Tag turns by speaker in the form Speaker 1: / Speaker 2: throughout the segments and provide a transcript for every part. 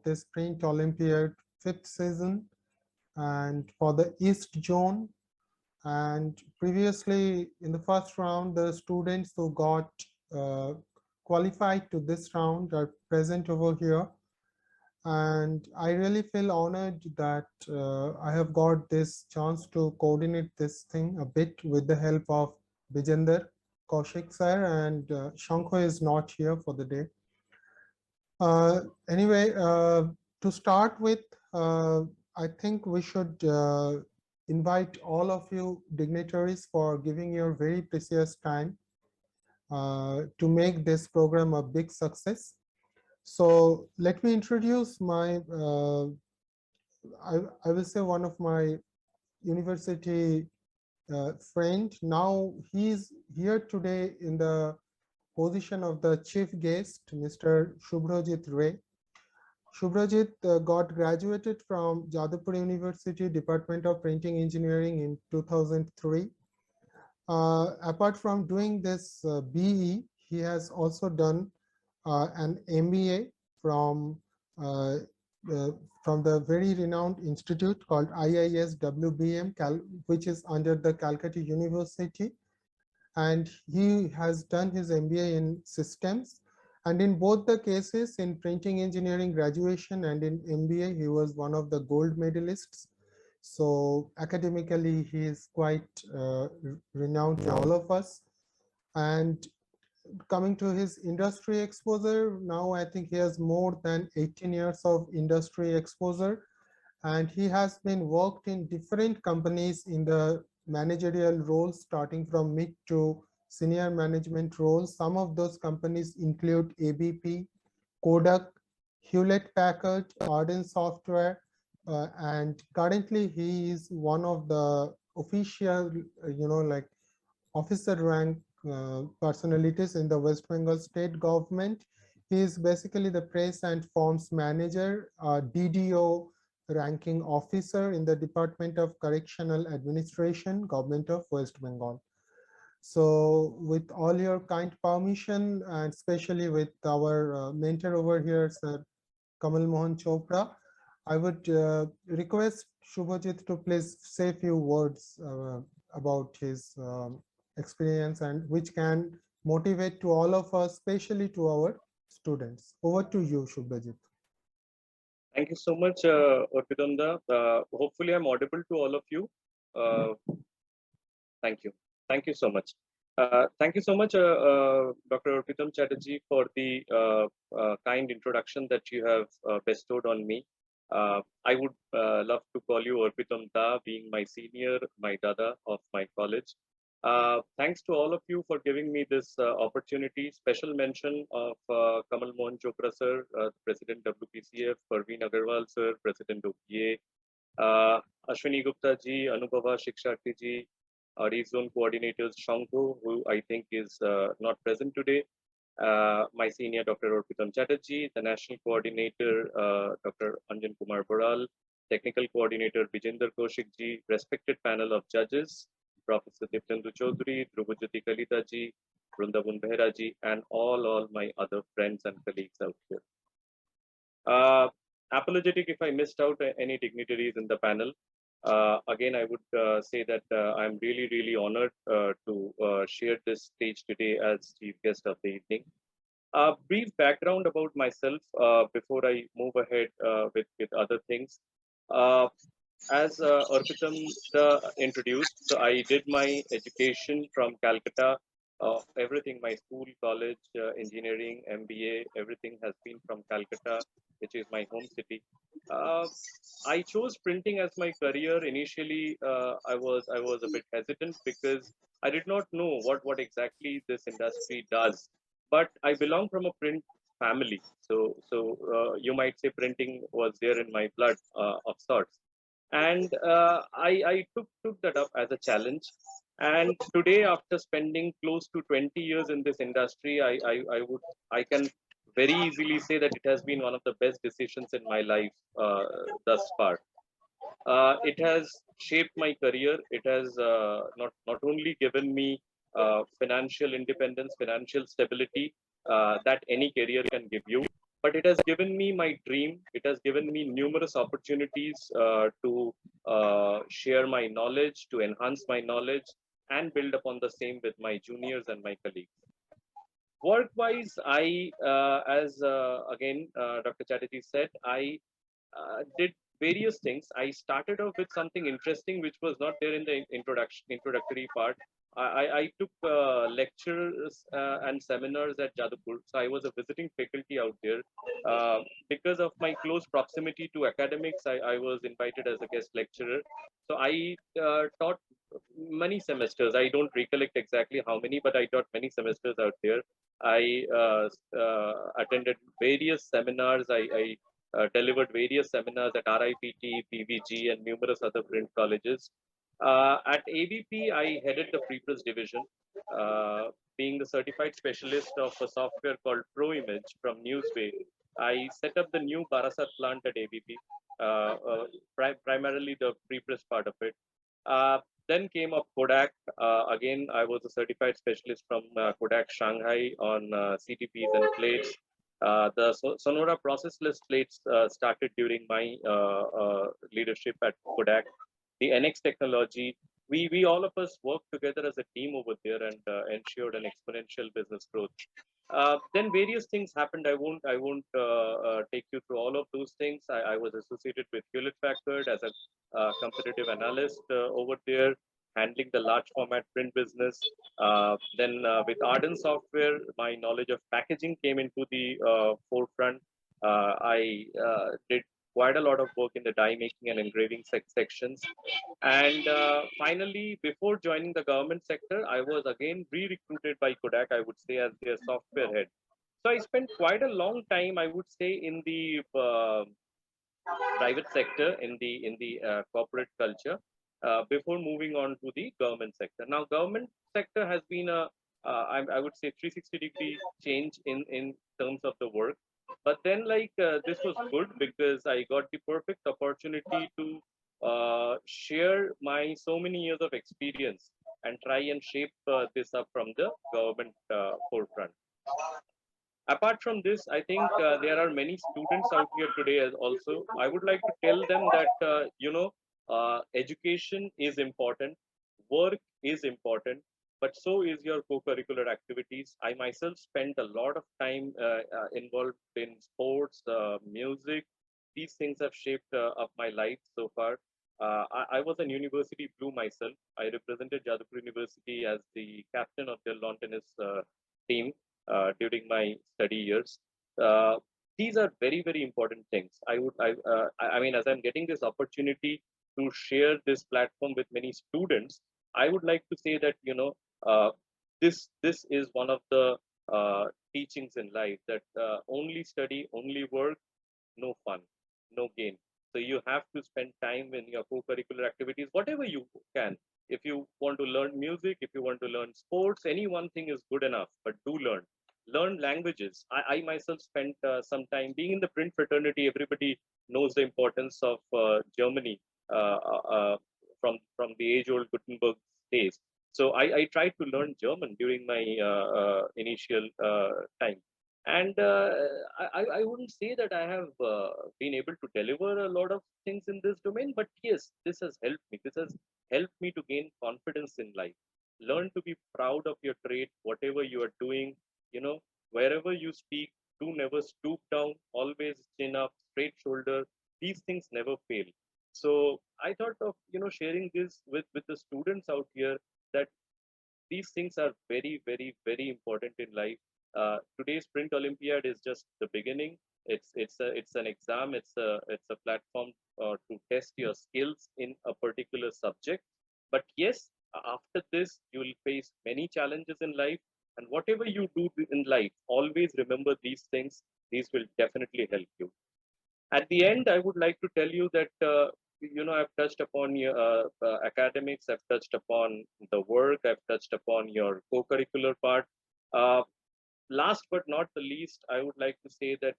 Speaker 1: this Print Olympiad 5th season, and for the East Zone. And previously in the first round, the students who got qualified to this round are present over here. And I really feel honored that I have got this chance to coordinate this thing a bit with the help of Bijender Kaushik sir, and Shankho is not here for the day. Anyway, to start with, I think we should invite all of you dignitaries for giving your very precious time to make this program a big success. So let me introduce my, I will say one of my university friend. Now he's here today in the position of the chief guest, Mr. Subhrajit Ray. Subhrajit got graduated from Jadavpur University, Department of Printing Engineering in 2003. Apart from doing this BE, he has also done an MBA from the very renowned institute called IISWBM, which is under the Calcutta University. And he has done his MBA in systems. And in both the cases, in printing engineering graduation and in MBA, he was one of the gold medalists. So academically, he is quite renowned to all of us. And coming to his industry exposure, now I think he has more than 18 years of industry exposure. And he has been worked in different companies in the managerial roles, starting from mid to senior management roles. Some of those companies include ABP, Kodak, Hewlett Packard, Arden Software, and currently he is one of the official, like officer rank personalities in the West Bengal state government. He is basically the press and forms manager, DDO ranking officer in the Department of Correctional Administration, Government of West Bengal. So with all your kind permission, and especially with our mentor over here, Sir Kamal Mohan Chopra, I would request Subhajit to please say a few words about his experience, and which can motivate to all of us, especially to our students. Over to you, Subhajit.
Speaker 2: Thank you so much, Arpitanda. Hopefully I'm audible to all of you. Thank you. Thank you so much. Thank you so much, Dr. Arpitam Chatterjee, for the kind introduction that you have bestowed on me. I would love to call you Arpitam Da, being my senior, my dada of my college. Thanks to all of you for giving me this opportunity. Special mention of Kamal Mohan Chopra sir, President WPCF, Parveen Agarwal sir, President OPA, Ashwini Gupta ji, Anubhava Shiksharthi ji, our zone coordinators Shankho, who I think is not present today, my senior Dr. Arpitam Chatterjee, the national coordinator Dr. Anjan Kumar Boral, technical coordinator Bijender Kaushik ji, respected panel of judges, Professor Diptendu Chaudhary, Dhrubajyoti Kalita ji, Vrindavan Behra ji, and all my other friends and colleagues out here. Apologetic if I missed out any dignitaries in the panel. Again, I would say that I'm really honored to share this stage today as chief guest of the evening. Brief background about myself before I move ahead with other things. As Arpitam introduced, so I did my education from Calcutta. Everything, my school, college, engineering, MBA, everything has been from Calcutta, which is my home city. I chose printing as my career. Initially, I was a bit hesitant because I did not know what exactly this industry does. But I belong from a print family, so you might say printing was there in my blood of sorts. And I took that up as a challenge. And today, after spending close to 20 years in this industry, I can very easily say that it has been one of the best decisions in my life thus far. It has shaped my career. It has not only given me financial independence, financial stability that any career can give you, but it has given me my dream. It has given me numerous opportunities to share my knowledge, to enhance my knowledge, and build upon the same with my juniors and my colleagues. Work-wise, Dr. Chatterjee said, I did various things. I started off with something interesting, which was not there in the introductory part. I took lectures and seminars at Jadavpur. So I was a visiting faculty out there. Because of my close proximity to academics, I was invited as a guest lecturer. So I taught many semesters. I don't recollect exactly how many, but I taught many semesters out there. I attended various seminars. I delivered various seminars at RIPT, PVG, and numerous other print colleges. At ABP, I headed the pre-press division, being the certified specialist of a software called ProImage from Newsway. I set up the new Barasat plant at ABP, primarily the pre-press part of it. Then came up Kodak. Again, I was a certified specialist from Kodak Shanghai on CTPs and plates. The Sonora processless plates started during my leadership at Kodak. The NX technology, we all of us worked together as a team over there and ensured an exponential business growth. Then various things happened. I won't take you through all of those things. I was associated with Hewlett Packard as a competitive analyst over there, handling the large format print business. Then with Arden Software, my knowledge of packaging came into the forefront. I did quite a lot of work in the die making and engraving sections. And finally, before joining the government sector, I was again re-recruited by Kodak, I would say, as their software head. So I spent quite a long time, I would say, in the private sector, in the corporate culture, before moving on to the government sector. Now, government sector has been I would say 360-degree change in terms of the work. But then, this was good because I got the perfect opportunity to share my so many years of experience and try and shape this up from the government forefront. Apart from this, I think there are many students out here today as also. I would like to tell them that, education is important, work is important, but so is your co-curricular activities. I myself spent a lot of time involved in sports, music. These things have shaped up my life so far. I was an university blue myself. I represented Jadavpur University as the captain of their lawn tennis team during my study years. Uh, these are very, very important things. I mean, as I'm getting this opportunity to share this platform with many students, I would like to say that, this is one of the teachings in life, that only study, only work, no fun, no gain. So you have to spend time in your co-curricular activities, whatever you can. If you want to learn music, if you want to learn sports, any one thing is good enough, but do learn. Learn languages. I myself spent some time being in the print fraternity. Everybody knows the importance of Germany from the age-old Gutenberg days. So I tried to learn German during my initial time. And I wouldn't say that I have been able to deliver a lot of things in this domain, but yes, this has helped me. This has helped me to gain confidence in life. Learn to be proud of your trait, whatever you are doing. Wherever you speak, do never stoop down, always chin up, straight shoulder. These things never fail. So I thought of, sharing this with the students out here, that these things are very, very, very important in life. Today's Print Olympiad is just the beginning. It's an exam. It's a platform to test your skills in a particular subject. But yes, after this, you will face many challenges in life. And whatever you do in life, always remember these things. These will definitely help you. At the end, I would like to tell you that, I've touched upon your academics, I've touched upon the work, I've touched upon your co-curricular part. Uh, Last but not the least, I would like to say that,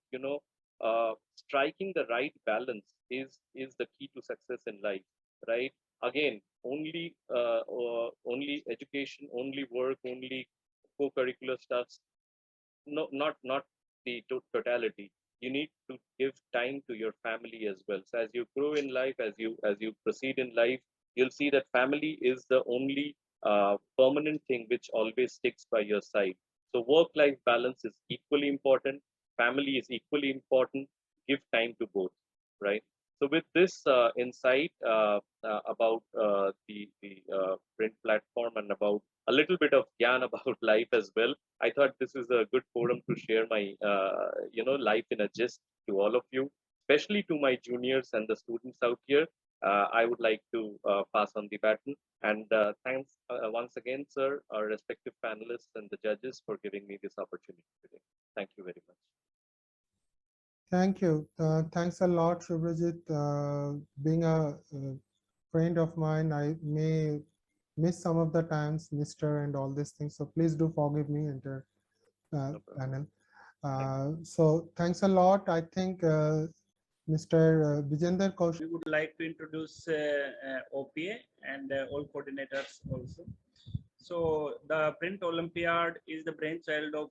Speaker 2: striking the right balance is the key to success in life, right? Again, only education, only work, only co-curricular stuff, no, not the totality. you need to give time to your family as well. So as you grow in life, as you proceed in life, you'll see that family is the only permanent thing which always sticks by your side. So work-life balance is equally important. Family is equally important. Give time to both, right? So with this insight about the print platform and about a little bit of gyan about life as well, I thought this is a good forum to share my life in a gist to all of you, especially to my juniors and the students out here. I would like to pass on the baton. And thanks once again, sir, our respective panelists and the judges for giving me this opportunity today. Thank you very much.
Speaker 1: Thank you. Thanks a lot, Shubhrajit. Being a friend of mine, I may miss some of the times, Mr. and all these things. So please do forgive me, entire panel. So thanks a lot. I think Mr. Vijender Kaushik.
Speaker 3: We would like to introduce OPA and all coordinators also. So the Print Olympiad is the brainchild of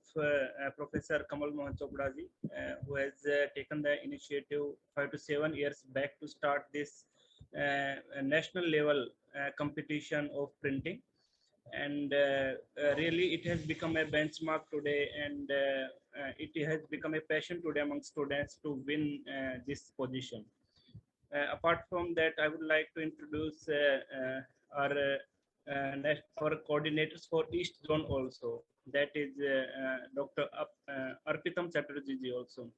Speaker 3: Professor Kamal Mohan Chopraji, who has taken the initiative 5 to 7 years back to start this national level competition of printing. And really it has become a benchmark today, and it has become a passion today among students to win this position. Apart from that, I would like to introduce our coordinators for East Zone also. That is Dr. Arpitam Chatterjee ji also.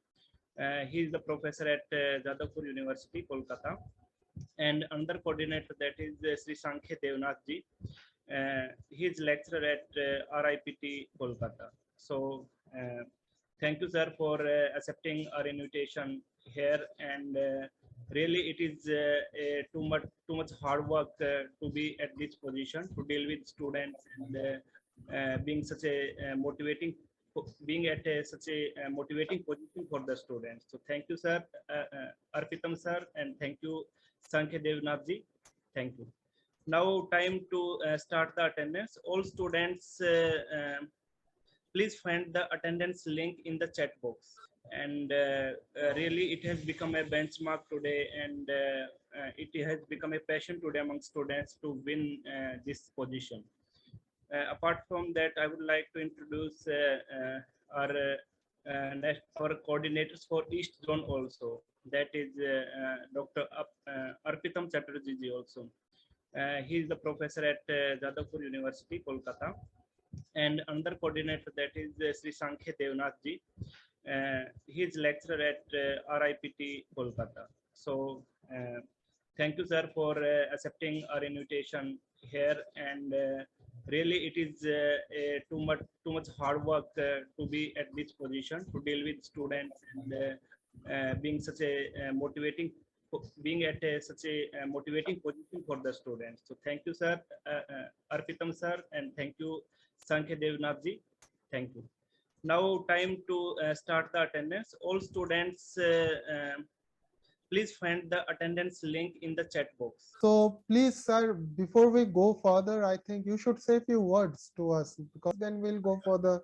Speaker 3: He is the professor at Jadavpur University, Kolkata. And another coordinator, that is Sri Sankhya Devnath ji. He is lecturer at RIPT Kolkata. So thank you, sir, for accepting our invitation here. And really it is too much hard work to be at this position, to deal with students, and being such a motivating such a motivating position for the students. So thank you, sir, Arpitam sir, and thank you, Sankhya Devnath ji. Thank you. Now time to start the attendance. All students, please find the attendance link in the chat box. And really it has become a benchmark today, and it has become a passion today among students to win this position. Apart from that, I would like to introduce our coordinators for East Zone also. That is Dr. Arpitam Chatterjee ji also. He is the professor at Jadavpur University, Kolkata. And another coordinator, that is Sri Sankhya Devnath ji. He is lecturer at RIPT Kolkata. So thank you, sir, for accepting our invitation here. And really it is too much hard work to be at this position, to deal with students, and being such a motivating position for the students. So thank you, sir, Arpitam sir, and thank you, Sankhya Devnath ji. Thank you. Now time to start the attendance. All students, please find the attendance link in the chat box.
Speaker 1: So please, sir, before we go further, I think you should say a few words to us, because then we'll go for the.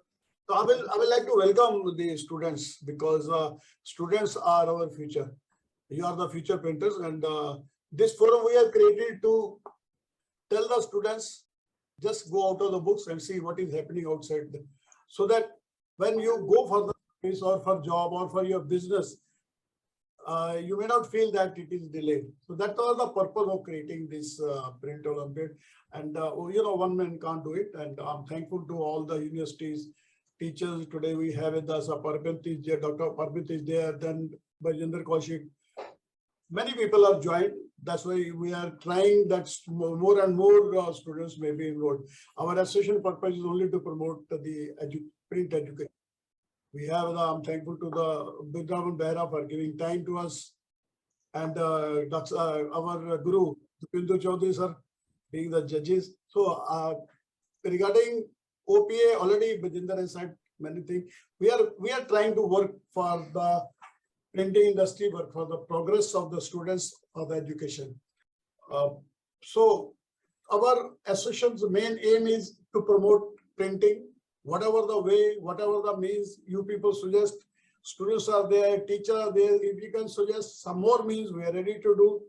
Speaker 4: So I will like to welcome the students, because students are our future. You are the future printers, and this forum we have created to tell the students, just go out of the books and see what is happening outside them, so that when you go for the office or for job or for your business, you may not feel that it is delayed. So that was the purpose of creating this Print Olympiad. And one man can't do it. And I'm thankful to all the universities, teachers. Today we have with us Dr. Parvit is there, then Vijender Kaushik. Many people are joined. That's why we are trying that more and more students may be enrolled. Our association purpose is only to promote the print education. We have, I'm thankful to the Abhinandan Bhatta for giving time to us, and our Guru, Pindu Chaudhary sir, being the judges. So regarding OPA, already Vijender has said many things. We are trying to work for the printing industry, but for the progress of the students of the education. So our association's main aim is to promote printing, whatever the way, whatever the means you people suggest, students are there, teachers are there. If you can suggest some more means, we are ready to do.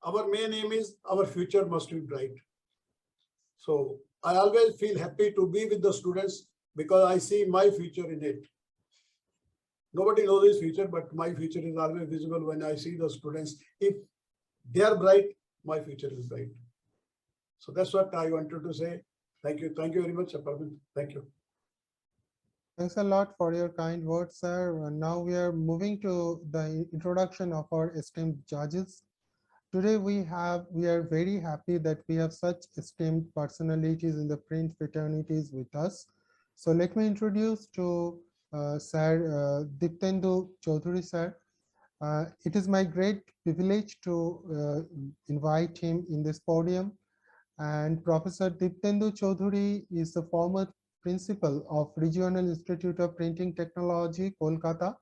Speaker 4: Our main aim is our future must be bright. So I always feel happy to be with the students because I see my future in it. Nobody knows his future, but my future is always visible when I see the students. If they are bright, my future is bright. So that's what I wanted to say. Thank you. Thank you very much, Aparman. Thank you.
Speaker 1: Thanks a lot for your kind words, sir. And now we are moving to the introduction of our esteemed judges. Today we are very happy that we have such esteemed personalities in the print fraternities with us. So let me introduce to Sir Diptendu Chaudhary, sir. It is my great privilege to invite him in this podium. And Professor Diptendu Chaudhary is the former principal of Regional Institute of Printing Technology, Kolkata,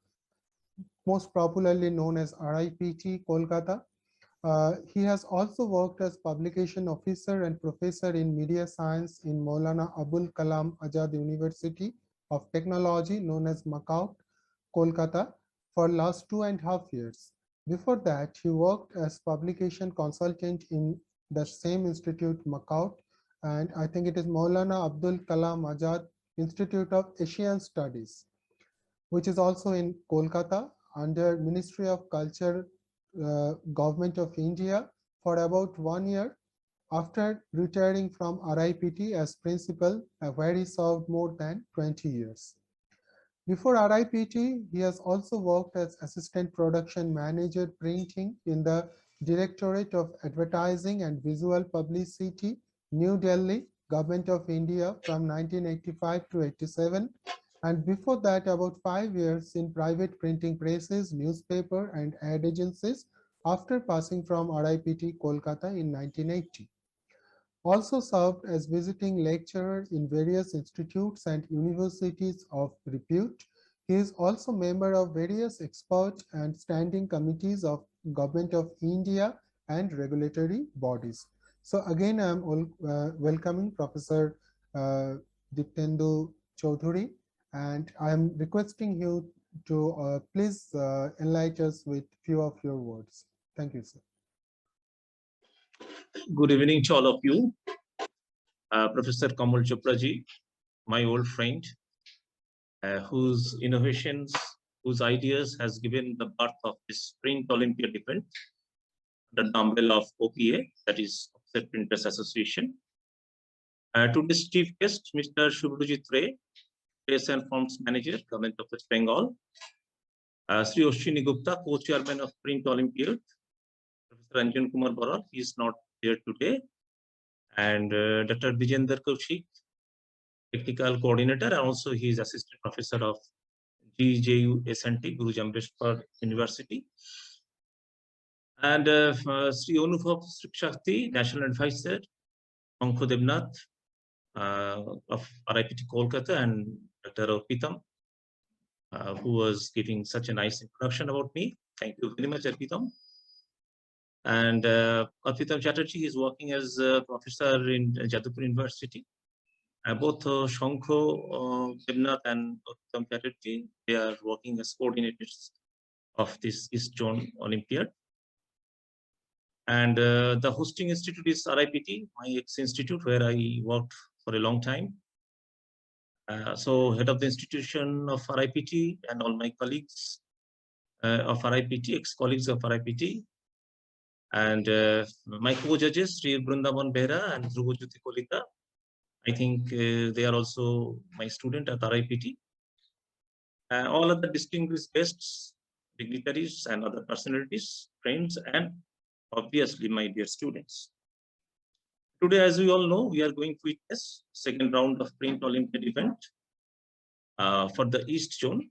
Speaker 1: most popularly known as RIPT Kolkata. He has also worked as publication officer and professor in media science in Maulana Abul Kalam Azad University of Technology, known as Makaut, Kolkata, for last 2.5 years. Before that, he worked as publication consultant in the same institute, Makaut, and I think it is Maulana Abdul Kalam Azad Institute of Asian Studies, which is also in Kolkata under Ministry of Culture, Government of India for about 1 year after retiring from RIPT as principal, where he served more than 20 years. Before RIPT, he has also worked as assistant production manager printing in the Directorate of Advertising and Visual Publicity, New Delhi, Government of India from 1985 to 87. And before that, about 5 years in private printing presses, newspaper, and ad agencies after passing from RIPT Kolkata in 1980. Also served as visiting lecturer in various institutes and universities of repute. He is also member of various expert and standing committees of Government of India and regulatory bodies. So again, I am welcoming Professor Diptendu Chaudhary, and I am requesting you to please enlighten us with few of your words. Thank you, sir.
Speaker 5: Good evening to all of you. Professor Kamal Chopraji, my old friend, whose innovations, whose ideas has given the birth of this Print Olympiad event, the umbrella of OPA, that is Offset Printers Association. Today's chief guest, Mr. Subhrojit Ray, Press and Forms Manager, Government of West Bengal. Sri Ashwini Gupta, Co-Chairman of Print Olympiad. Professor Ranjan Kumar Baral, he is not here today. And Dr. Vijender Kaushik, Technical Coordinator, and also he is Assistant Professor of GJU SNT, Guru Jambheshwar University. And Sri Anubhav Shakti, National Advisor, Anko Devnath of RIPT Kolkata, and Dr. Arpitam, who was giving such a nice introduction about me. Thank you very much, Arpitam. And Arpitam Chatterjee is working as a professor in Jadavpur University. Both Shankho Devnath and Arpitam Chatterjee, they are working as coordinators of this East Zone Olympiad. And the hosting institute is RIPT, my ex-institute, where I worked for a long time. So head of the institution of RIPT and all my colleagues of RIPT, ex-colleagues of RIPT, and my co-judges, Sri Brindavan Behra and Dhruvajyoti Kolita. I think they are also my student at RIPT. All of the distinguished guests, dignitaries, and other personalities, friends, and obviously my dear students. Today, as we all know, we are going to witness second round of Print Olympiad event for the East Zone.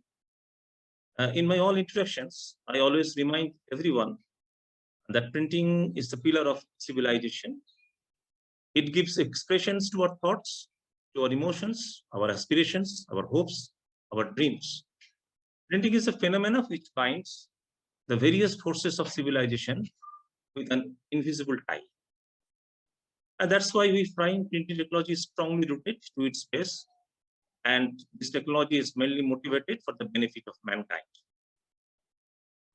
Speaker 5: In my all introductions, I always remind everyone that printing is the pillar of civilization. It gives expressions to our thoughts, to our emotions, our aspirations, our hopes, our dreams. Printing is a phenomenon which binds the various forces of civilization with an invisible tie. And that's why we find printing technology is strongly rooted to its base and this technology is mainly motivated for the benefit of mankind.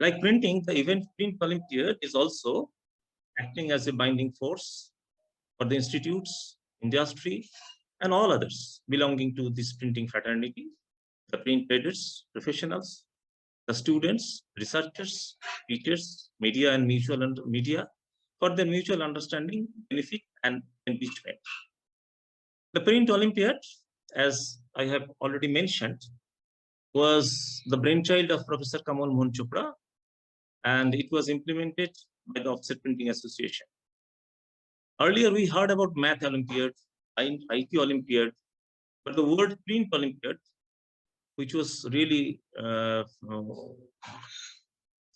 Speaker 5: Like printing, the event Print Olympiad is also acting as a binding force for the institutes, industry, and all others belonging to this printing fraternity, the print traders, professionals, the students, researchers, teachers, media, and media for their mutual understanding, benefit, and enrichment. The Print Olympiad, as I have already mentioned, was the brainchild of Professor Kamal Mohan Chopra, and it was implemented by the Offset Printing Association. Earlier, we heard about Math Olympiad, IT Olympiad, but the word Print Olympiad, which was really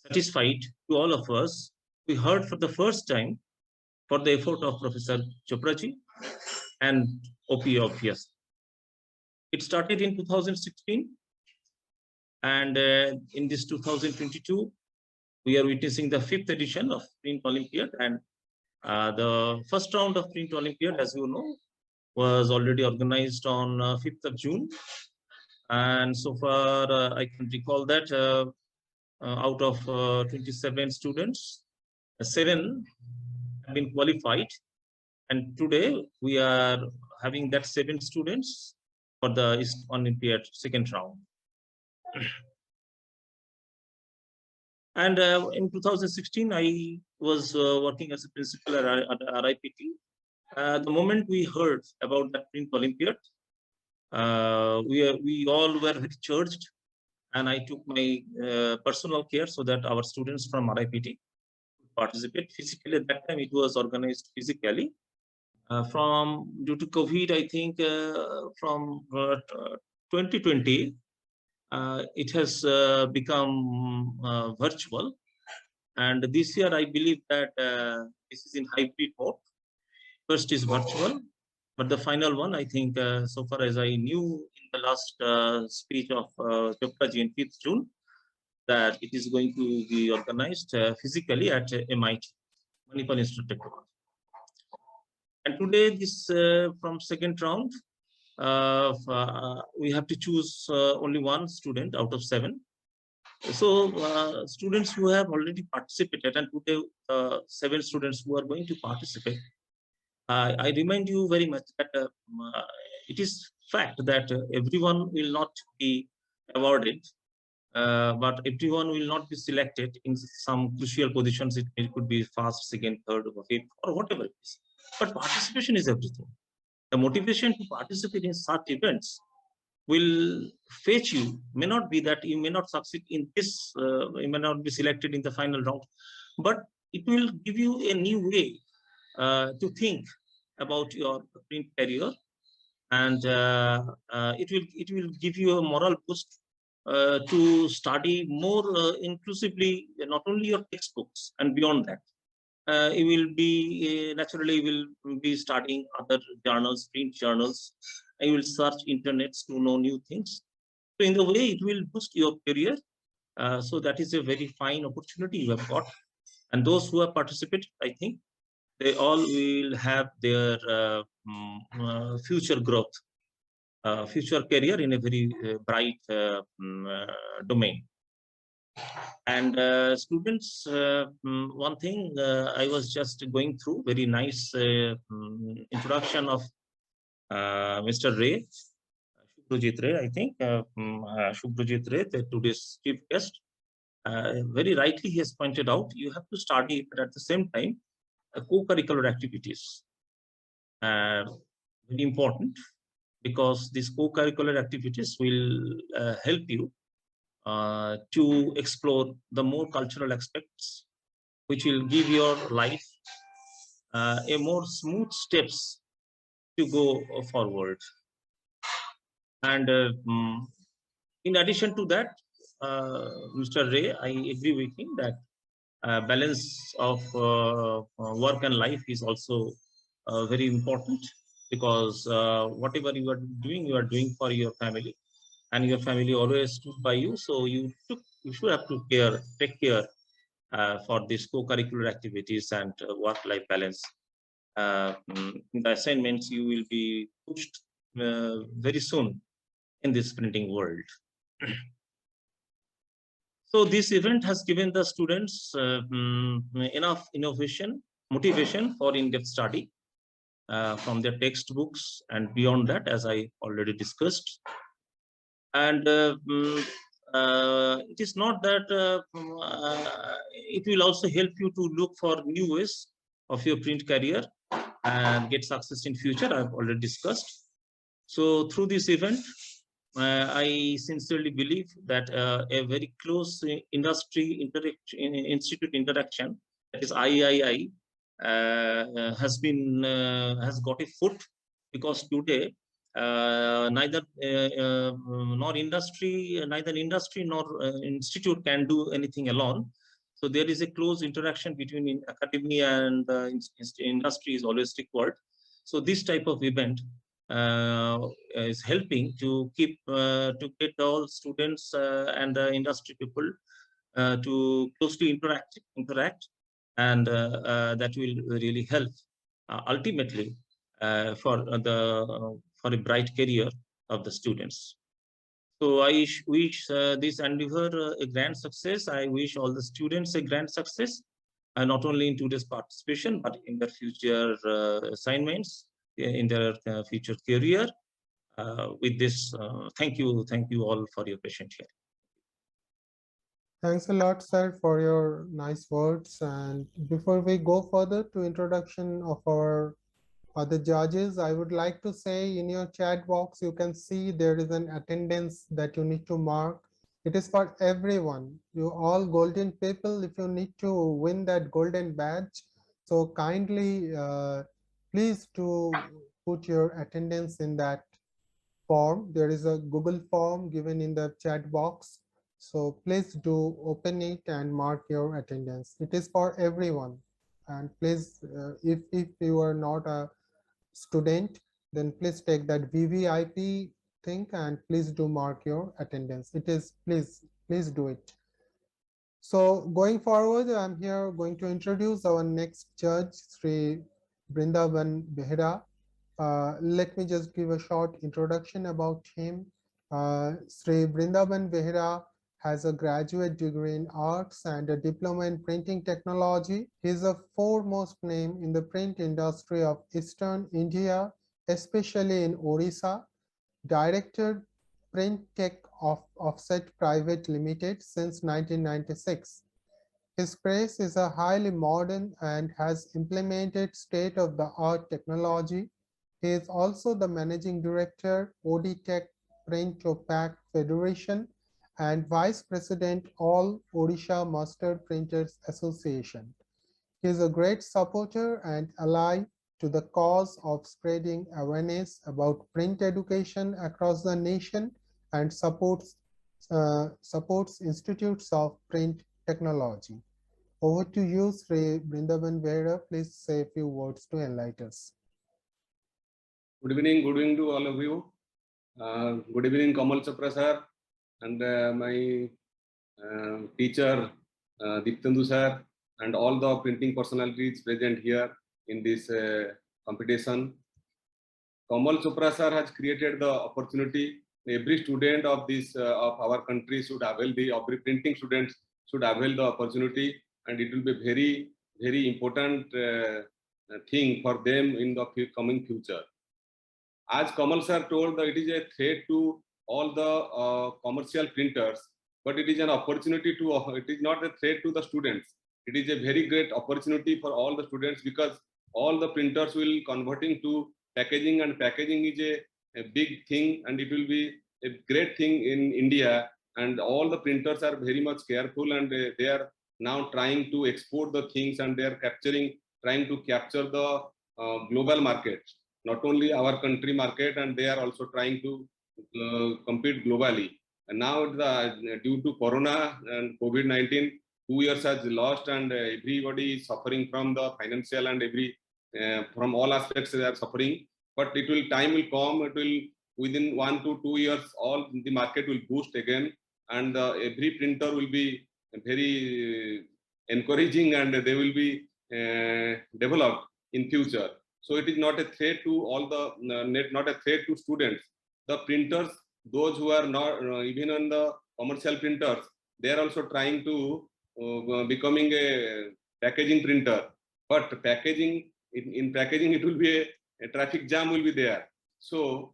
Speaker 5: satisfied to all of us, we heard for the first time for the effort of Professor Chopraji and OP obvious. It started in 2016, and in this 2022, we are witnessing the 5th edition of Print Olympiad, and the first round of Print Olympiad, as you know, was already organized on 5th of June. And so far, I can recall that out of 27 students, 7 have been qualified. And today we are having that 7 students for the Olympiad second round. And in 2016, I was working as a principal at RIPT. The moment we heard about that Print Olympiad, we all were very charged, and I took my personal care so that our students from RIPT participate physically. At that time, it was organized physically. Due to COVID, I think from 2020, it has become virtual. And this year, I believe that this is in hybrid mode. First is virtual, but the final one, I think, so far as I knew in the last speech of Chopraji in 5th June, that it is going to be organized physically at MIT, Manipal Institute of Technology. And today, this from second round, we have to choose only 1 student out of 7. So students who have already participated, and today 7 students who are going to participate, I remind you very much that it is fact that everyone will not be awarded, but everyone will not be selected in some crucial positions. It could be first, second, third, or fifth, or whatever it is. But participation is everything. The motivation to participate in such events will fetch you. May not be that you may not succeed in this, you may not be selected in the final round, but it will give you a new way to think about your print career, and it will give you a moral boost to study more inclusively, not only your textbooks and beyond that. You will be naturally will be studying other journals, print journals. You will search internets to know new things. So in the way, it will boost your career. So that is a very fine opportunity you have got. And those who have participated, I think, they all will have their future growth, future career in a very bright domain. And students, one thing I was just going through, very nice introduction of Mr. Ray, Subhrajit Ray, I think, Subhrajit Ray, today's chief guest. Very rightly, he has pointed out, you have to study, but at the same time, co-curricular activities. Very important, because these co-curricular activities will help you to explore the more cultural aspects, which will give your life a more smooth steps to go forward. And in addition to that, Mr. Ray, I agree with him that balance of work and life is also very important, because whatever you are doing for your family, and your family always stood by you. So you should have to take care for these co-curricular activities and work-life balance. In the assignments, you will be pushed very soon in this printing world. So this event has given the students enough motivation for in-depth study from their textbooks and beyond that, as I already discussed. And it is not that it will also help you to look for new ways of your print career and get success in future. I've already discussed. So through this event, I sincerely believe that a very close institute interaction, that is III, has got a foot, because today neither industry nor institute can do anything alone. So there is a close interaction between academia and industry is always required. So this type of event is helping to keep to get all students and the industry people to closely interact, and that will really help ultimately for a bright career of the students. So I wish this endeavor a grand success. I wish all the students a grand success, not only in today's participation, but in their future assignments, in their future career. With this, thank you all for your patience here.
Speaker 1: Thanks a lot, sir, for your nice words. And before we go further to introduction of our other judges, I would like to say in your chat box, you can see there is an attendance that you need to mark. It is for everyone. You all golden people, if you need to win that golden badge, so kindly please to put your attendance in that form. There is a Google form given in the chat box. So please do open it and mark your attendance. It is for everyone. And please, if you are not a student, then please take that VVIP thing and please do mark your attendance. It is, please do it. So going forward, I'm here going to introduce our next judge, Sri Brindaban Behera. Let me just give a short introduction about him. Sri Brindaban Behera has a graduate degree in arts and a diploma in printing technology. He is a foremost name in the print industry of Eastern India, especially in Orissa. Director Print Tech of Offset Private Limited since 1996. His press is a highly modern and has implemented state-of-the-art technology. He is also the managing director, OD Tech Print OPAC Federation, and vice president, All Odisha Master Printers Association. He is a great supporter and ally to the cause of spreading awareness about print education across the nation and supports institutes of print technology. Over to you, Sri Brindaban Behera. Please say a few words to enlighten us.
Speaker 6: Good evening to all of you. Good evening, Kamal Chopra sir, and my teacher, Diptendu sir, and all the printing personalities present here in this competition. Kamal Chopra sir has created the opportunity. Every student of this of our country should avail every printing students should avail the opportunity, and it will be very, very important thing for them in the coming future. As Kamal sir told, that it is a threat to all the commercial printers, but it is an opportunity to, it is not a threat to the students. It is a very great opportunity for all the students, because all the printers will converting to packaging, and packaging is a big thing, and it will be a great thing in India. And all the printers are very much careful, and they are now trying to export the things, and they are trying to capture the global market, not only our country market, and they are also trying to compete globally. And now due to Corona and COVID-19, 2 years has lost, and everybody is suffering from the financial and from all aspects they are suffering. But time will come, it will within 1 to 2 years, all the market will boost again, and every printer will be very encouraging, and they will be developed in future. So it is not a threat to all the not a threat to students. The printers those who are not even on the commercial printers, they are also trying to becoming a packaging printer. But packaging, in packaging, it will be a traffic jam will be there. So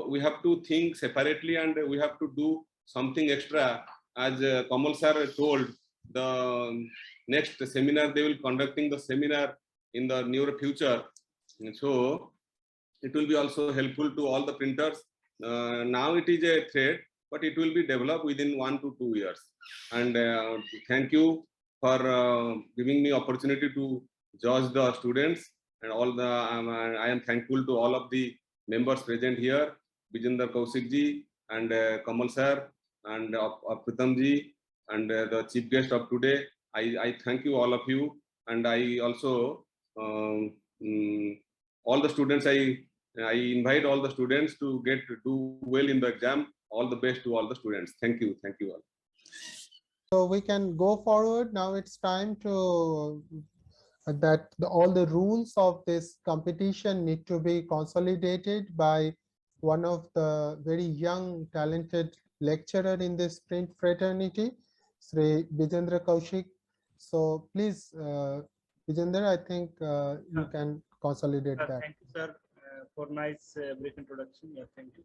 Speaker 6: we have to think separately, and we have to do something extra. As Kamal sir told, the next seminar, they will conducting the seminar in the near future. And so it will be also helpful to all the printers. Now it is a thread, but it will be developed within 1 to 2 years. And thank you for giving me opportunity to judge the students, and all the I am thankful to all of the members present here, Vijender Kaushik ji and Kamal sir and Pritam ji and the chief guest of today. I thank you, all of you, and I also all the students, I invite all the students to do well in the exam. All the best to all the students. Thank you all.
Speaker 1: So we can go forward. Now it's time to all the rules of this competition need to be consolidated by one of the very young, talented lecturer in this print fraternity, Sri Vijendra Kaushik. So please, Vijender, I think you can consolidate that.
Speaker 3: Thank you, sir, for nice brief introduction. Yeah, thank you.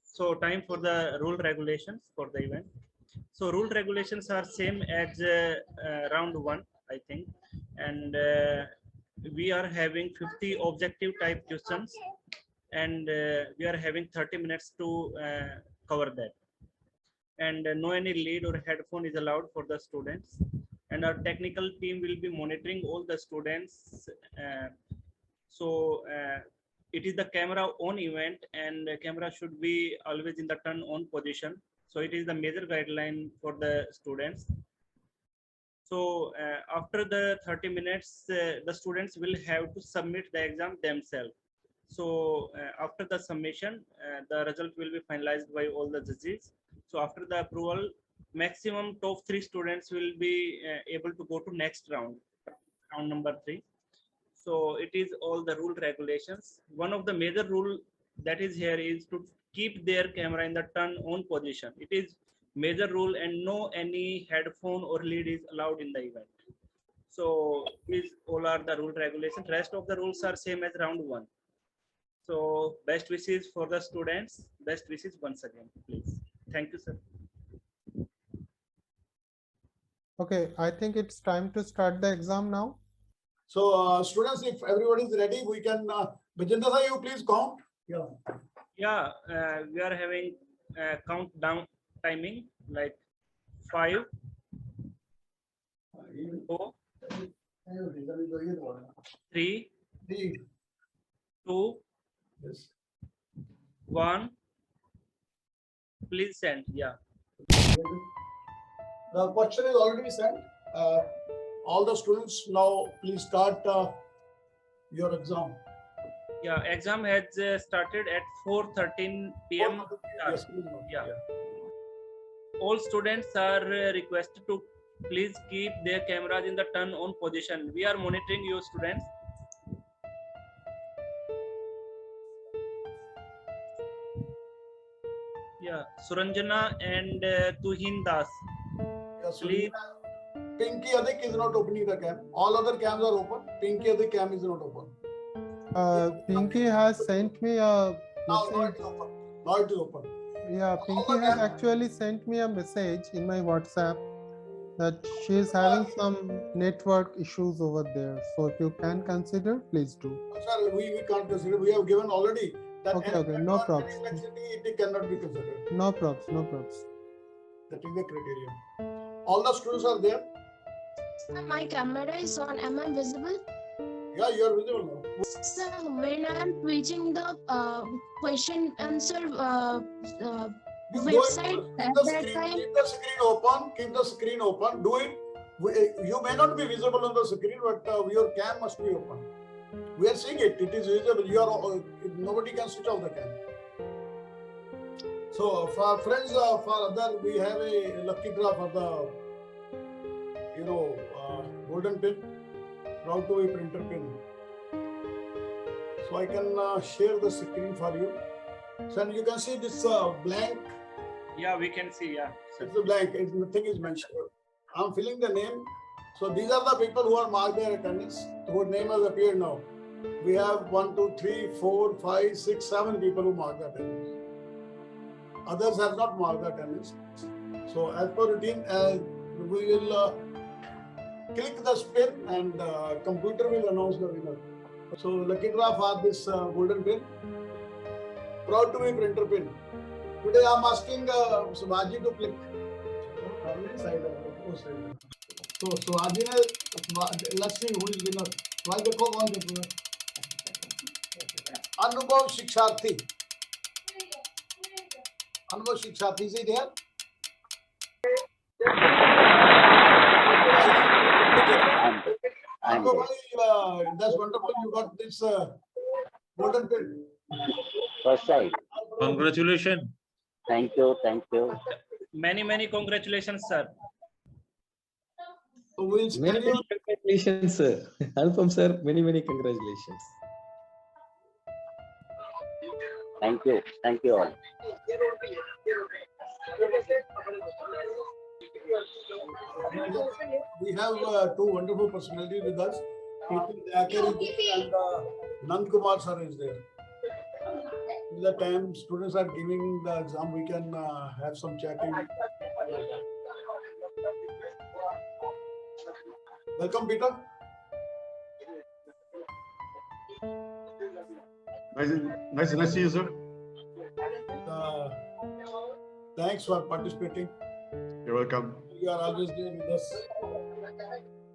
Speaker 3: So time for the rule regulations for the event. So rule regulations are same as round 1, I think, and we are having 50 objective type questions, and we are having 30 minutes to cover that. And no any lead or headphone is allowed for the students, and our technical team will be monitoring all the students. It is the camera on event, and the camera should be always in the turn on position. So it is the major guideline for the students. So after the 30 minutes, the students will have to submit the exam themselves. So after the submission, the result will be finalized by all the judges. So after the approval, maximum top 3 students will be able to go to next round number 3. So it is all the rule regulations. One of the major rule that is here is to keep their camera in the turn on position. It is major rule, and no any headphone or lead is allowed in the event. So these all are the rule regulations. Rest of the rules are same as round 1. So best wishes for the students. Best wishes once again, please. Thank you, sir.
Speaker 1: Okay, I think it's time to start the exam now.
Speaker 4: So students, if everybody is ready, we can, Vijender sir, you please count.
Speaker 3: Yeah, we are having countdown timing like 5, 4, 3, 2, 1. Please send. Yeah.
Speaker 4: The question is already sent. All the students now please start your exam.
Speaker 3: Yeah, exam has started at 4:13 p.m.
Speaker 4: Yes, please.
Speaker 3: Yeah. All students are requested to please keep their cameras in the turn on position. We are monitoring you, students. Yeah, Suranjana and Tuhin Das.
Speaker 4: Yes,
Speaker 3: Please.
Speaker 4: Pinky Adik is not opening the cam. All other cams are open. Pinky Adik cam is not open.
Speaker 1: Pinky has sent me a message.
Speaker 4: Now it is open. Now it is open.
Speaker 1: Yeah, Pinky has actually sent me a message in my WhatsApp that she is having some network issues over there. So if you can consider, please do.
Speaker 4: Sir, we can't consider. We have given already that.
Speaker 1: Okay, no problems.
Speaker 4: It cannot be considered.
Speaker 1: No problems.
Speaker 4: That is the criterion. All the students are there.
Speaker 7: Sir, my camera is on. Am I visible?
Speaker 4: Yeah, you are visible now.
Speaker 7: Sir, when I am switching the question answer website at that time.
Speaker 4: Keep the screen open. Keep the screen open. Do it. You may not be visible on the screen, but your cam must be open. We are seeing it. It is visible. You are. Nobody can switch off the cam. So for friends, for other, we have a lucky draw for the, golden pin, proud to be printer pin. So I can share the screen for you. So you can see this blank.
Speaker 3: Yeah, we can see. Yeah, sir.
Speaker 4: It's a blank. Nothing is mentioned. I'm filling the name. So these are the people who are marked their attendance, whose name has appeared now. We have 1, 2, 3, 4, 5, 6, 7 people who marked the attendance. Others have not marked the attendance. So as per routine, we will click the spin and computer will announce the winner. So lucky draw for this golden pin. Proud to be printer pin. Today I'm asking Subhaji to click. So Subhaji, let's see who is winner. Why the cook on the winner? Anubhav Shiksharthi. Anubhav Shiksharthi, is he there? That's wonderful. You got this golden pin.
Speaker 8: First side.
Speaker 5: Congratulations.
Speaker 8: Thank you. Thank you.
Speaker 3: Many congratulations, sir.
Speaker 4: So we'll
Speaker 9: Many
Speaker 4: schedule.
Speaker 9: congratulations, sir. Alpham sir, many congratulations.
Speaker 8: Thank you. Thank you all.
Speaker 4: We have two wonderful personalities with us. Peter is there and Nand Kumar sir is there. Till the time students are giving the exam, we can have some chatting. Welcome, Peter.
Speaker 10: Nice to see you, sir.
Speaker 4: Thanks for participating.
Speaker 10: You're welcome.
Speaker 4: You are always there with us.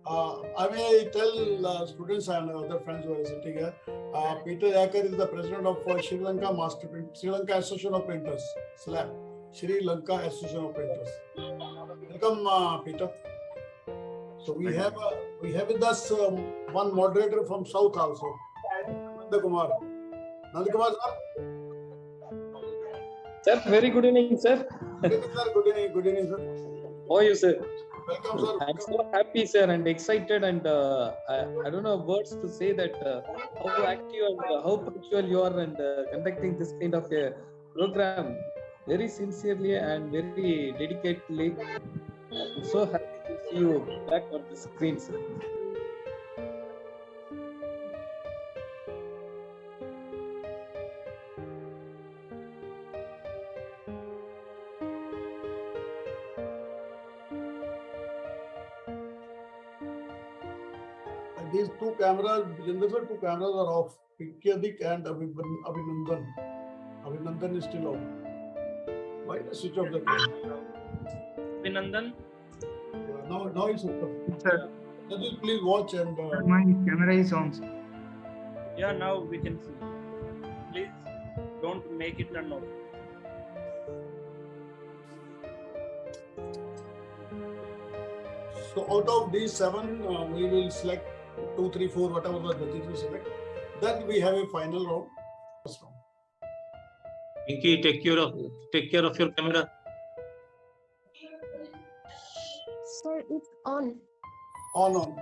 Speaker 4: I may tell students and other friends who are sitting here. Peter Acker is the president of Sri Lanka Master Print, Sri Lanka Association of Printers, SLAP, Sri Lanka Association of Printers. Welcome, Peter. So we have with us one moderator from South also, Nanda Kumar. Nanda Kumar sir.
Speaker 9: Sir, very good evening, sir.
Speaker 4: Good evening, sir. Good evening, sir.
Speaker 9: How are you, sir?
Speaker 4: Welcome, sir.
Speaker 9: I'm so happy, sir, and excited, and I don't know words to say that how active and how punctual you are and conducting this kind of a program very sincerely and very dedicatedly. I'm so happy to see you back on the screen, sir.
Speaker 4: These two cameras, two cameras are off. Pikyadik and Abhinandan. Abhinandan is still on. Why the switch off the camera?
Speaker 3: Abhinandan.
Speaker 4: Now it's open.
Speaker 11: Sir,
Speaker 4: Just please watch and.
Speaker 11: my camera is on. Sir.
Speaker 3: Yeah, now we can see. Please don't make it turn off.
Speaker 4: So out of these 7, we will select 2, 3, 4, whatever the judges will select. Then we have a final round. First round.
Speaker 5: Pinky, take care of your camera.
Speaker 7: Sir, it's on.
Speaker 4: On.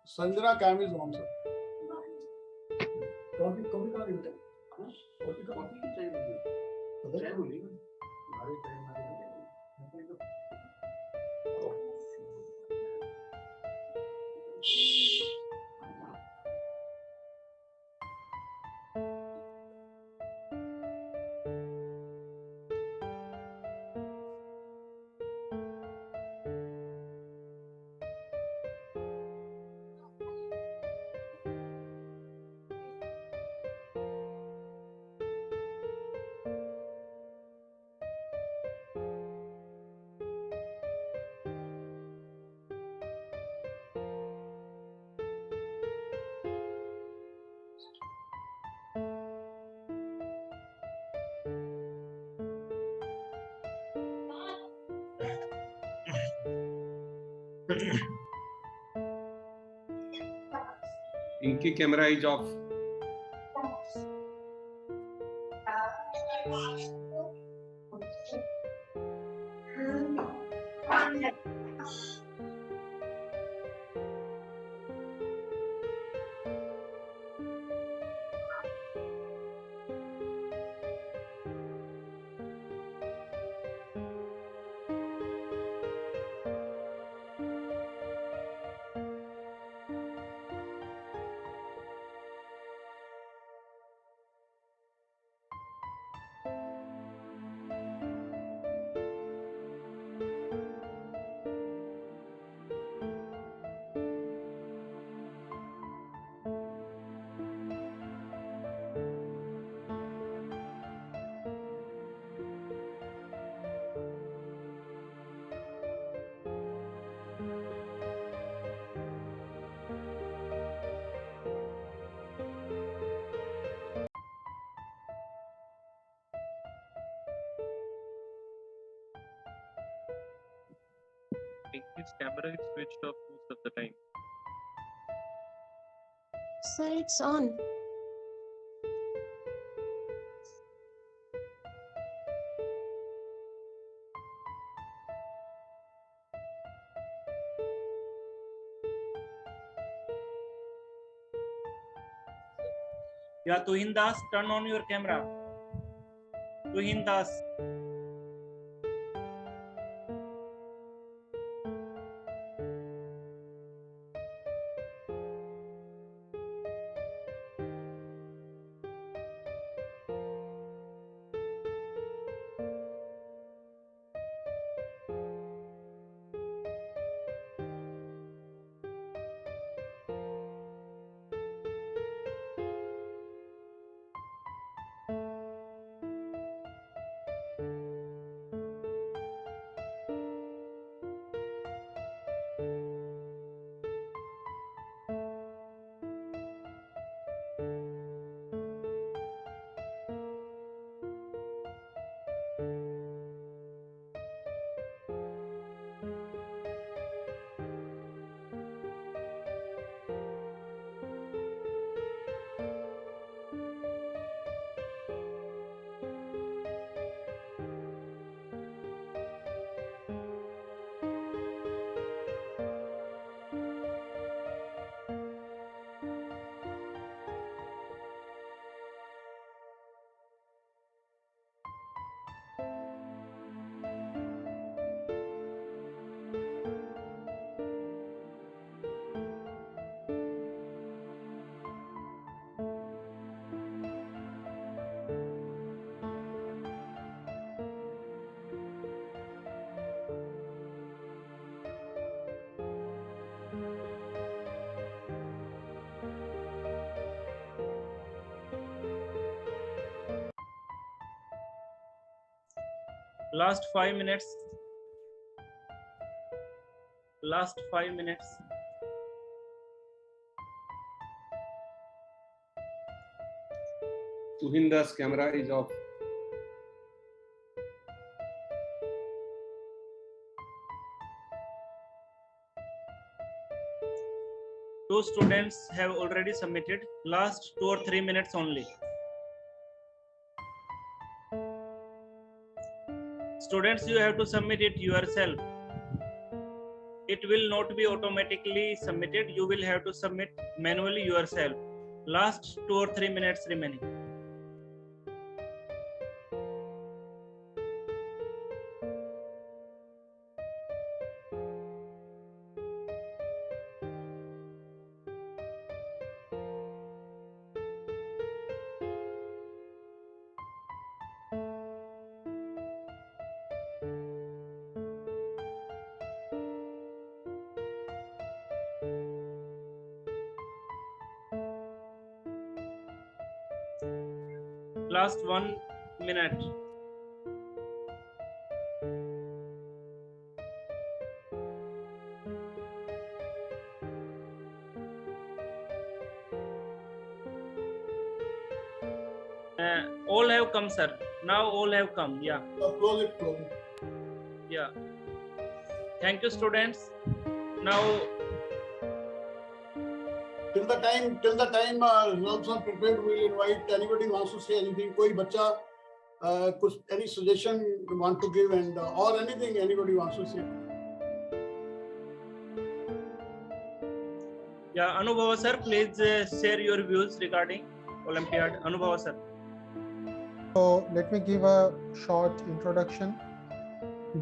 Speaker 4: Sanjana cam is on, sir.
Speaker 6: Pinky camera is off.
Speaker 2: student's camera is switched off most of the time.
Speaker 7: Sir, it's on.
Speaker 3: Yeah, Tuhin Das, turn on your camera. Tuhin Das. Last 5 minutes. Last 5 minutes.
Speaker 6: Tuhinda's camera is off.
Speaker 3: Two students have already submitted. Last 2 or 3 minutes only. Students, you have to submit it yourself. It will not be automatically submitted. You will have to submit manually yourself. Last 2 or 3 minutes remaining. Last 1 minute. All have come, sir. Now all have come. Yeah.
Speaker 4: Close it, close it.
Speaker 3: Yeah. Thank you, students. Now,
Speaker 4: till the time results are prepared, we'll invite anybody who wants to say anything. Koi bacha, any suggestion you want to give, and or anything anybody wants to say.
Speaker 3: yeah, Anubhava sir, please share your views regarding Olympiad. Anubhava sir.
Speaker 1: So let me give a short introduction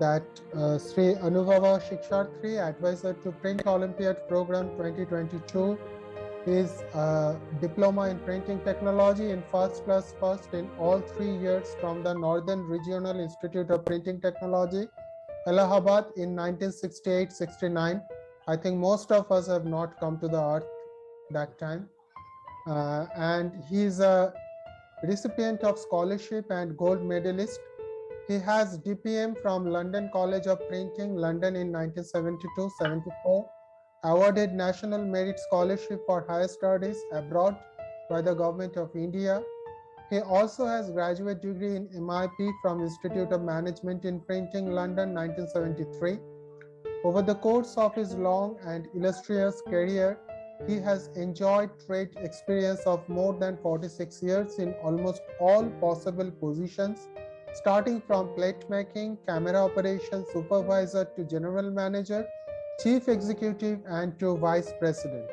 Speaker 1: that Sri Anubhava Shiksharthi, advisor to Print Olympiad Program 2022, is a diploma in printing technology in first class first in all 3 years from the Northern Regional Institute of Printing Technology, Allahabad in 1968-69. I think most of us have not come to the earth that time. And he's a recipient of scholarship and gold medalist. He has DPM from London College of Printing, London in 1972-74, awarded National Merit Scholarship for Higher Studies abroad by the Government of India. He also has graduate degree in MIP from Institute of Management in Printing, London, 1973. Over the course of his long and illustrious career, he has enjoyed trade experience of more than 46 years in almost all possible positions, starting from plate making, camera operations supervisor to general manager, chief executive, and to vice president.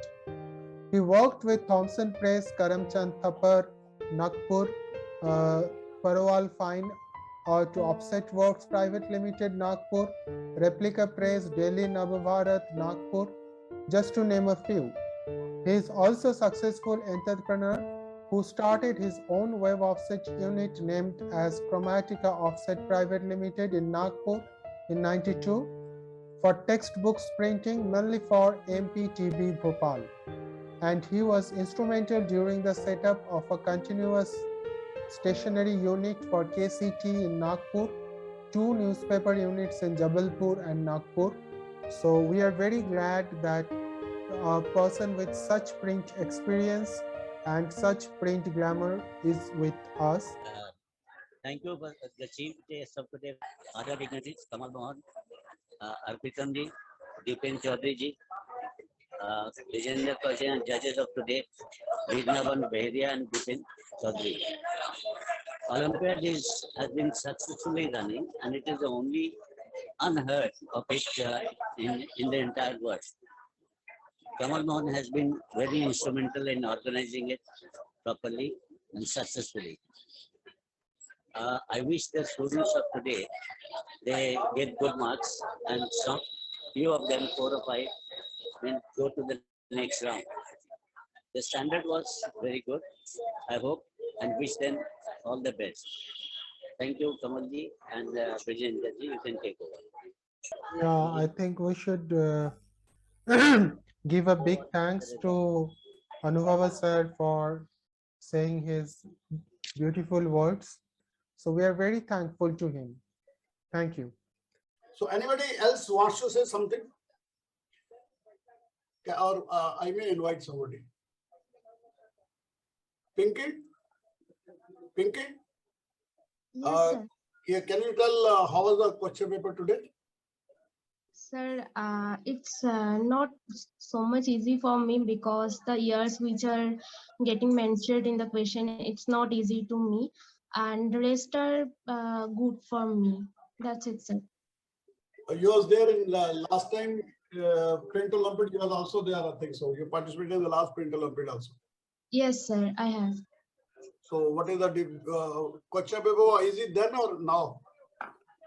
Speaker 1: He worked with Thomson Press, Karamchand Thapar, Nagpur, Parwal Fine, to Offset Works Private Limited, Nagpur, Replica Press, Delhi Navabharat, Nagpur, just to name a few. He is also a successful entrepreneur who started his own web offset unit named as Chromatica Offset Private Limited in Nagpur in '92 for textbooks printing, mainly for MPTB Bhopal. And he was instrumental during the setup of a continuous stationery unit for KCT in Nagpur, 2 newspaper units in Jadavpur and Nagpur. So we are very glad that a person with such print experience and such print glamour is with us.
Speaker 8: Thank you for the chief guest of today, other dignitaries, Kamal Mohan, Arpitam ji, Deepen Chaudhary ji, legendary person and judges of today, Vignavan Beheria and Deepen Chaudhary. Olympiad has been successfully running, and it is the only unheard of it in the entire world. Kamal Mohan has been very instrumental in organizing it properly and successfully. I wish the students of today, they get good marks, and some few of them, 4 or 5, will go to the next round. The standard was very good. I hope and wish them all the best. Thank you, Kamalji and Vijayendra ji. You can take over.
Speaker 1: Yeah, I think we should give a big thanks to Anubhava sir for saying his beautiful words. So we are very thankful to him. Thank you.
Speaker 4: So anybody else wants to say something? Or I may invite somebody. Pinky? Pinky?
Speaker 7: Yes, sir.
Speaker 4: Yeah, can you tell how was the question paper today?
Speaker 7: Sir, it's not so much easy for me because the years which are getting mentioned in the question, it's not easy to me, and the rest are good for me. That's it, sir.
Speaker 4: You was there in last time Print Olympiad. You was also there, I think so. You participated in the last Print Olympiad also.
Speaker 7: Yes, sir, I have.
Speaker 4: So what is the question paper? Is it then or now?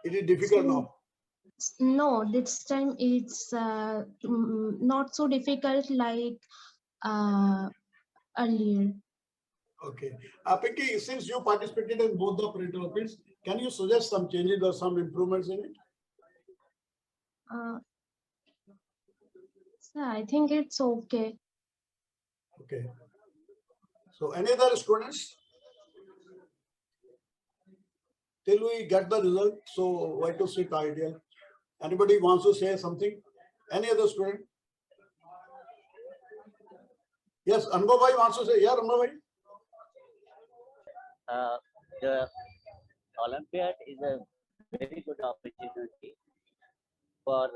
Speaker 4: It is difficult now.
Speaker 7: No, this time it's not so difficult like earlier.
Speaker 4: Okay. Pinky, since you participated in both the Print Olympiads, can you suggest some changes or some improvements in it?
Speaker 7: Sir, I think it's okay.
Speaker 4: Okay. So any other students? Till we get the result, so why to sit ideal? Anybody wants to say something? Any other student? Yes, Anubhai wants to say. Yeah, Anubhai.
Speaker 8: The Olympiad is a very good opportunity for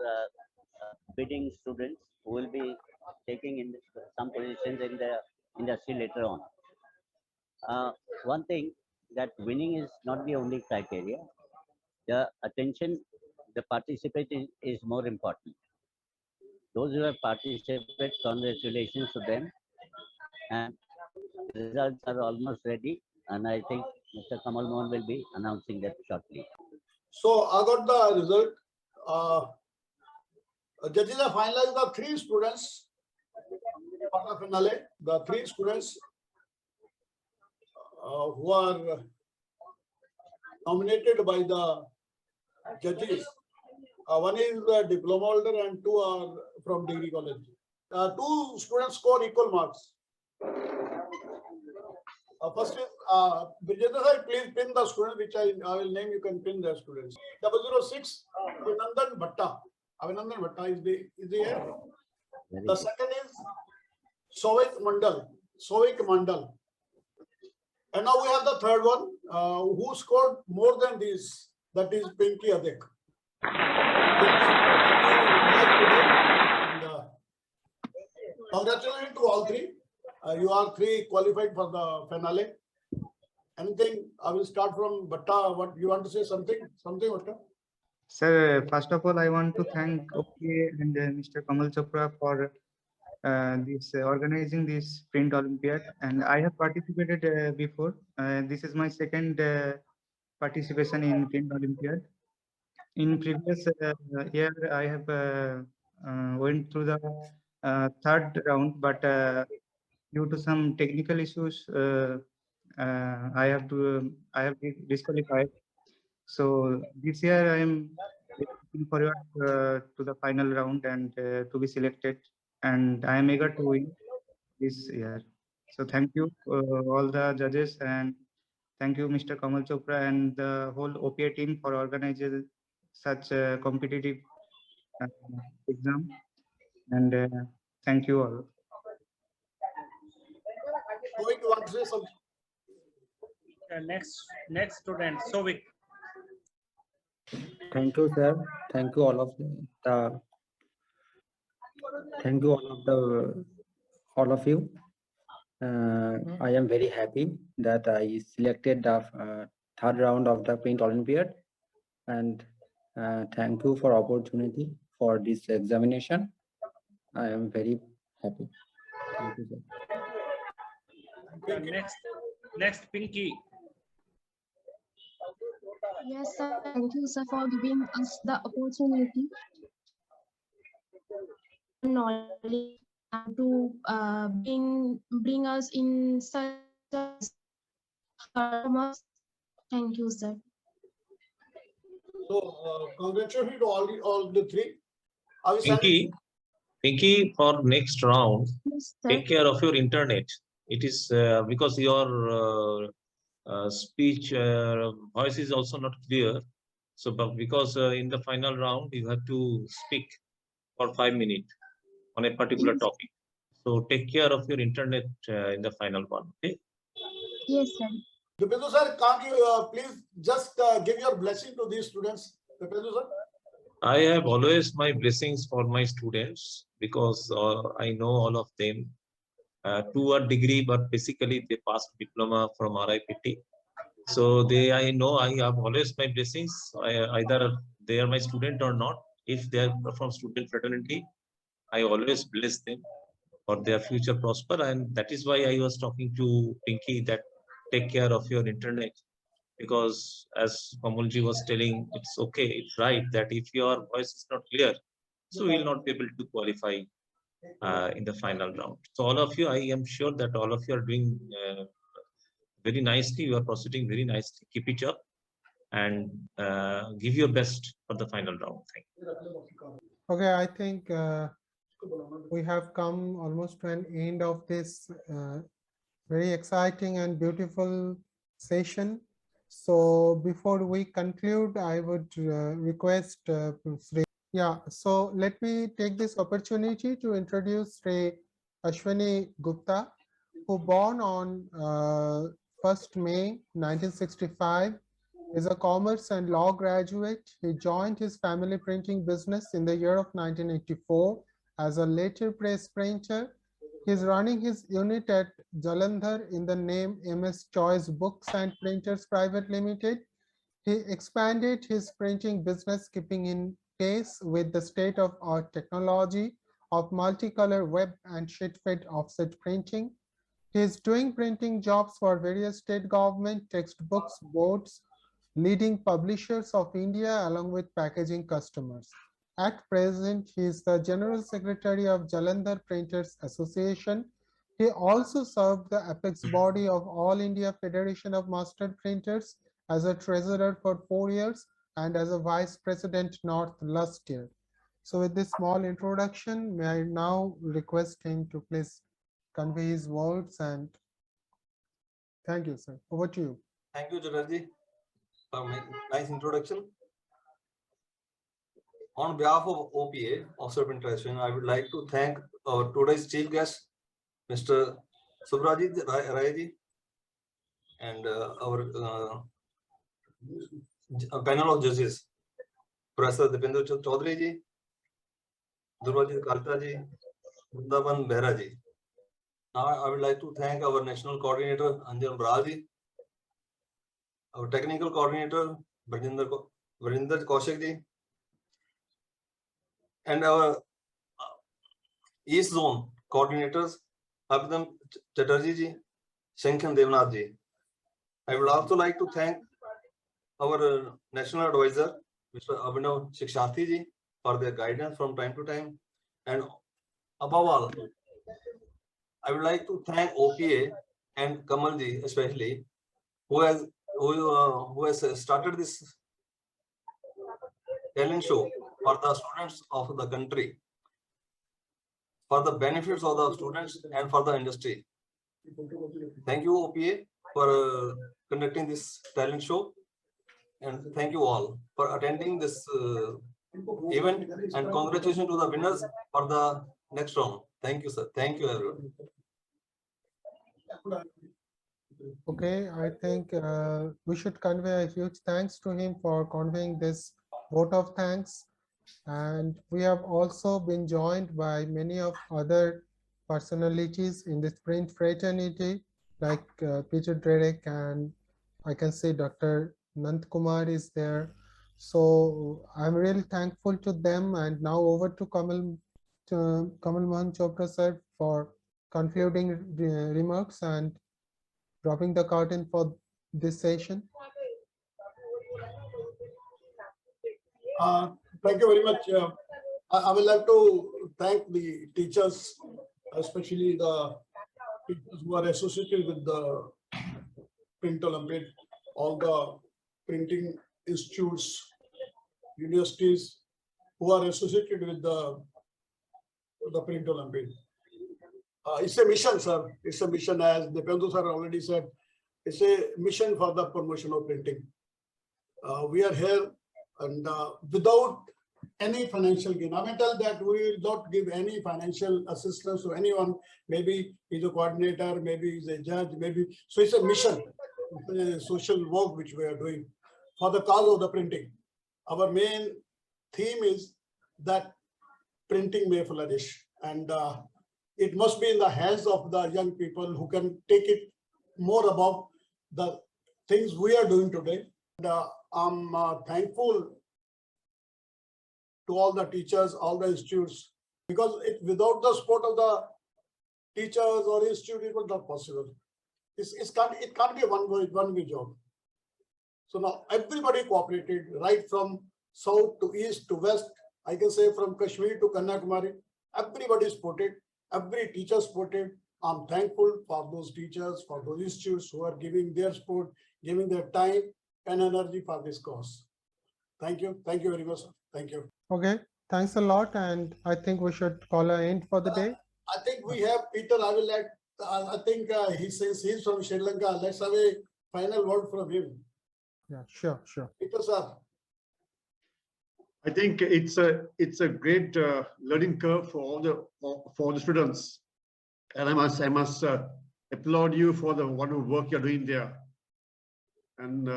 Speaker 8: bidding students who will be taking in some positions in the industry later on. One thing, that winning is not the only criteria. The attention, the participation is more important. Those who have participated, congratulations to them. And the results are almost ready. And I think Mr. Kamal Mohan will be announcing that shortly.
Speaker 4: So I got the result. Judges have finalized the 3 students for the finale. The 3 students who are nominated by the judges. One is a diploma holder and 2 are from degree college. 2 students score equal marks. First is Vijayendra, please pin the student which I will name. You can pin the students. 006 Abhinandan Bhatta. Abhinandan Bhatta is the here. The second is Souvik Mondal. Souvik Mondal. And now we have the third one who scored more than these. That is Pinky Adak. Congratulations to all three. You are three qualified for the finale. Anything? I will start from Bhatta. What you want to say? Something, Bhatta?
Speaker 11: Sir, first of all, I want to thank OPA and Mr. Kamal Chopra for this organizing this Print Olympiad. And I have participated before. This is my second participation in Print Olympiad. In previous year, I have went through the third round, but due to some technical issues, I have disqualified. So this year I am looking forward to the final round and to be selected, and I am eager to win this year. So thank you all the judges, and thank you Mr. Kamal Chopra and the whole OPA team for organizing such a competitive exam, and thank you all.
Speaker 4: Souvik, you want to say something?
Speaker 3: Next student, Souvik.
Speaker 12: Thank you, sir. Thank you all of all of you. I am very happy that I selected the third round of the Print Olympiad, and thank you for opportunity for this examination. I am very happy. Thank you, sir.
Speaker 3: Next, Pinky.
Speaker 7: Yes, sir. Thank you, sir, for giving us the opportunity knowledge and to bring us in such performance. Thank you, sir.
Speaker 4: So congratulations to all the three.
Speaker 5: Pinky, for next round,
Speaker 7: Yes,
Speaker 5: take care of your internet. It is because your speech voice is also not clear. So, but because in the final round you have to speak for 5 minutes on a particular topic. So take care of your internet in the final one. Okay.
Speaker 7: Yes, sir.
Speaker 4: Dipendu sir, can't you please just give your blessing to these students? Dipendu sir.
Speaker 5: I have always my blessings for my students because I know all of them to a degree, but basically they passed diploma from RIPT. So I know I have always my blessings. Either they are my student or not. If they are from student fraternity, I always bless them for their future prosper. And that is why I was talking to Pinky that take care of your internet. Because as Kamalji was telling, it's okay, it's right that if your voice is not clear, so we will not be able to qualify in the final round. So all of you, I am sure that all of you are doing very nicely. You are proceeding very nicely. Keep it up and give your best for the final round. Thank you.
Speaker 1: Okay, I think we have come almost to an end of this very exciting and beautiful session. So before we conclude, I would request Sri. Yeah, so let me take this opportunity to introduce Sri Ashwini Gupta, who born on 1st May 1965, is a commerce and law graduate. He joined his family printing business in the year of 1984 as a letterpress printer. He is running his unit at Jalandhar in the name MS Choice Books and Printers Private Limited. He expanded his printing business, keeping in pace with the state-of-art technology of multicolor web and sheet-fed offset printing. He is doing printing jobs for various state government, textbooks, boards, leading publishers of India, along with packaging customers. At present, he is the General Secretary of Jalandhar Printers Association. He also served the apex body of All India Federation of Master Printers as a treasurer for 4 years and as a vice president North last year. So with this small introduction, may I now request him to please convey his words, and thank you, sir. Over to you.
Speaker 13: Thank you, Jadavji, for my nice introduction. On behalf of OPA, Officer of Interaction, I would like to thank our today's chief guest, Mr. Subrajit Rayaji, and our panel of judges. Professor Dipendra Chaudhary ji, Durvajit Kalta ji, Vrindavan Behra ji. Now I would like to thank our national coordinator Anjan Brar ji, our technical coordinator Varinder Kaushik ji, and our East Zone coordinators Abhinandan Chatterjee ji, Shankhan Devnath ji. I would also like to thank our national advisor Mr. Abhinav Shiksharthi ji for their guidance from time to time, and above all, I would like to thank OPA and Kamal ji especially, who has started this talent show for the students of the country, for the benefits of the students and for the industry. Thank you OPA for conducting this talent show, and thank you all for attending this event, and congratulations to the winners for the next round. Thank you, sir. Thank you, everyone.
Speaker 1: Okay, I think we should convey a huge thanks to him for conveying this vote of thanks. And we have also been joined by many of other personalities in this print fraternity, like Peter Derek, and I can say Dr. Nand Kumar is there. So I'm really thankful to them. And now over to Kamal Mohan Chopra sir for concluding remarks and dropping the curtain for this session.
Speaker 4: Thank you very much. I would like to thank the teachers, especially the teachers who are associated with the Print Olympiad, all the printing institutes, universities who are associated with the Print Olympiad. It's a mission, sir. It's a mission, as Dipendu sir already said. It's a mission for the promotion of printing. We are here, and without any financial gain. I may tell that we will not give any financial assistance to anyone. Maybe he's a coordinator, maybe he's a judge, maybe. So it's a mission, a social work which we are doing for the cause of the printing. Our main theme is that printing may flourish, and it must be in the hands of the young people who can take it more above the things we are doing today. And I'm thankful to all the teachers, all the institutes, because without the support of the teachers or institute, it was not possible. It can't be a one-way job. So now everybody cooperated, right from south to east to west. I can say from Kashmir to Kanyakumari, everybody supported, every teacher supported. I'm thankful for those teachers, for those institutes who are giving their support, giving their time and energy for this cause. Thank you. Thank you very much. Thank you.
Speaker 1: Okay, thanks a lot. And I think we should call an end for the day.
Speaker 4: I think we have Peter. I will let, I think he says he's from Sri Lanka. Let's have a final word from him.
Speaker 1: Yeah, sure.
Speaker 4: Peter, sir.
Speaker 10: I think it's a great learning curve for all the students, and I must applaud you for the wonderful work you're doing there. And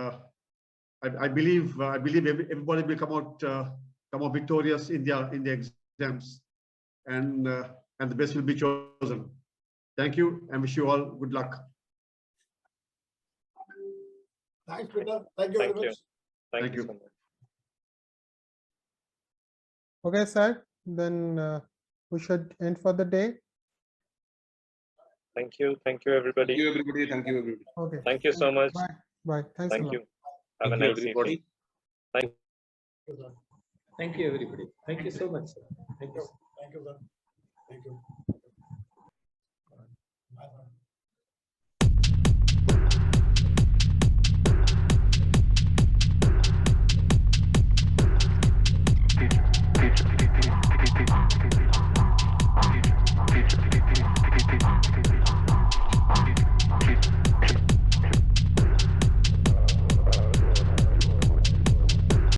Speaker 10: I believe everybody will come out victorious in their exams, and the best will be chosen. Thank you, and wish you all good luck.
Speaker 4: Thanks, Peter. Thank you very much.
Speaker 10: Thank you.
Speaker 2: So much.
Speaker 1: Okay, sir. Then we should end for the day.
Speaker 2: Thank you, everybody.
Speaker 6: Thank you, everybody. Thank you, everybody.
Speaker 1: Okay.
Speaker 2: Thank you so much.
Speaker 1: Bye. Thanks a lot.
Speaker 2: Thank you. Have a nice evening.
Speaker 9: Thank you, everybody. Thank you so much, sir. Thank you.
Speaker 4: Thank you, sir. Thank you.